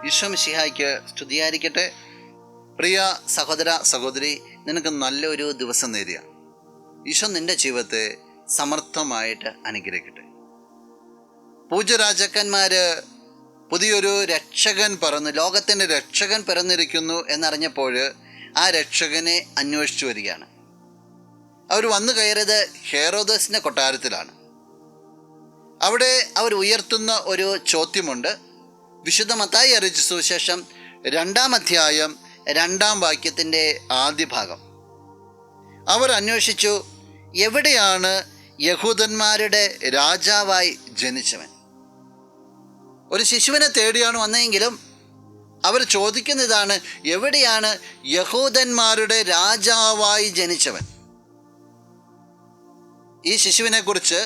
ഈശോ മിശിഹായ്ക്ക് സ്തുതിയായിരിക്കട്ടെ. പ്രിയ സഹോദര സഹോദരി, നിനക്ക് നല്ലൊരു ദിവസം നേരുക. ഈശോ നിന്റെ ജീവിതത്തെ സമർത്ഥമായിട്ട് അനുഗ്രഹിക്കട്ടെ. പൂജ്യരാജാക്കന്മാര് പുതിയൊരു രക്ഷകൻ പിറന്നു, ലോകത്തിൻ്റെ രക്ഷകൻ പിറന്നിരിക്കുന്നു എന്നറിഞ്ഞപ്പോൾ ആ രക്ഷകനെ അന്വേഷിച്ചു വരികയാണ്. അവർ വന്നു കയറിയത് ഹെറോദസിൻ്റെ കൊട്ടാരത്തിലാണ്. അവിടെ അവർ ഉയർത്തുന്ന ഒരു ചോദ്യമുണ്ട്. വിശുദ്ധ മത്തായി അറിയിച്ച സുവിശേഷം 2-ാം അധ്യായം 2-ാം വാക്യത്തിൻ്റെ ആദ്യ ഭാഗം. അവർ അന്വേഷിച്ചു, എവിടെയാണ് യഹൂദന്മാരുടെ രാജാവായി ജനിച്ചവൻ? ഒരു ശിശുവിനെ തേടിയാണ് വന്നതെങ്കിലും അവർ ചോദിക്കുന്ന ഇതാണ്, എവിടെയാണ് യഹൂദന്മാരുടെ രാജാവായി ജനിച്ചവൻ? ഈ ശിശുവിനെക്കുറിച്ച്,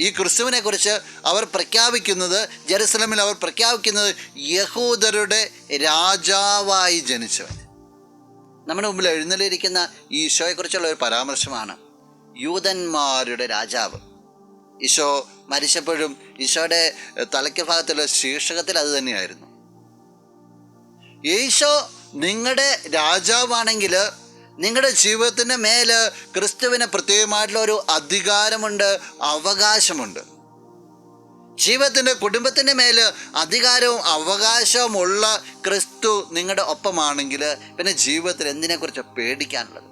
ഈ ക്രിസ്തുവിനെക്കുറിച്ച് അവർ പ്രഖ്യാപിക്കുന്നത്, ജെറുസലേമിൽ അവർ പ്രഖ്യാപിക്കുന്നത് യഹൂദരുടെ രാജാവായി ജനിച്ചവൻ. നമ്മുടെ മുമ്പിൽ എഴുന്നള്ളിയിരിക്കുന്ന ഈശോയെക്കുറിച്ചുള്ള ഒരു പരാമർശമാണ് യൂദന്മാരുടെ രാജാവ്. ഈശോ മരിച്ചപ്പോഴും ഈശോയുടെ തലയ്ക്ക് ഭാഗത്തുള്ള ശീർഷകത്തിൽ അത് തന്നെയായിരുന്നു. ഈശോ നിങ്ങളുടെ രാജാവാണെങ്കിൽ നിങ്ങളുടെ ജീവിതത്തിൻ്റെ മേൽ ക്രിസ്തുവിന് പ്രത്യേകമായിട്ടുള്ള ഒരു അധികാരമുണ്ട്, അവകാശമുണ്ട്. ജീവിതത്തിൻ്റെ, കുടുംബത്തിൻ്റെ മേൽ അധികാരവും അവകാശവുമുള്ള ക്രിസ്തു നിങ്ങളുടെ ഒപ്പമാണെങ്കിൽ പിന്നെ ജീവിതത്തിൽ എന്തിനെക്കുറിച്ച് പേടിക്കാനുള്ളത്?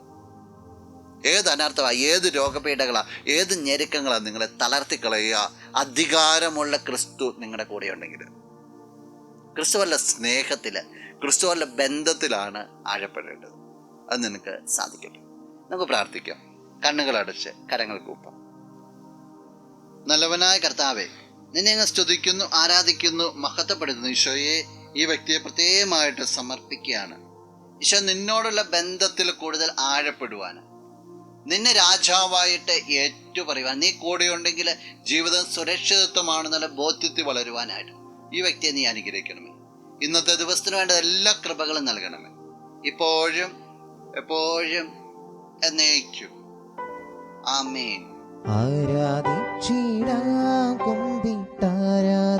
ഏത് അനർത്ഥമാണ്, ഏത് രോഗപീഠകളാണ്, ഏത് ഞെരുക്കങ്ങളാണ് നിങ്ങളെ തളർത്തിക്കളയുക? അധികാരമുള്ള ക്രിസ്തു നിങ്ങളുടെ കൂടെ ഉണ്ടെങ്കിൽ. ക്രിസ്തുവല്ല സ്നേഹത്തിൽ, ക്രിസ്തുവല്ല ബന്ധത്തിലാണ് ആഴപ്പെടേണ്ടത്. അത് നിനക്ക് സാധിക്കട്ടെ. നമുക്ക് പ്രാർത്ഥിക്കാം. കണ്ണുകളടച്ച് കരങ്ങൾ കൂപ്പാം. നല്ലവനായ കർത്താവേ, നിന്നെ അങ്ങ് സ്തുതിക്കുന്നു, ആരാധിക്കുന്നു, മഹത്വപ്പെടുത്തുന്നു. ഈശോയെ, ഈ വ്യക്തിയെ പ്രത്യേകമായിട്ട് സമർപ്പിക്കുകയാണ്. ഈശോ, നിന്നോടുള്ള ബന്ധത്തിൽ കൂടുതൽ ആഴപ്പെടുവാൻ, നിന്നെ രാജാവായിട്ട് ഏറ്റുപറയുവാൻ, നീ കൂടെയുണ്ടെങ്കിൽ ജീവിതം സുരക്ഷിതത്വമാണെന്നുള്ള ബോധ്യത്തിൽ വളരുവാനായിട്ട് ഈ വ്യക്തിയെ നീ അനുഗ്രഹിക്കണമേ. ഇന്നത്തെ ദിവസത്തിന് വേണ്ട എല്ലാ കൃപകളും നൽകണമേ, ഇപ്പോഴും എപ്പോഴും എന്നേക്കും. ആമേൻ. ആരാധിച്ചിടാം, കുമ്പിട്ടാരാധിച്ചിടാം.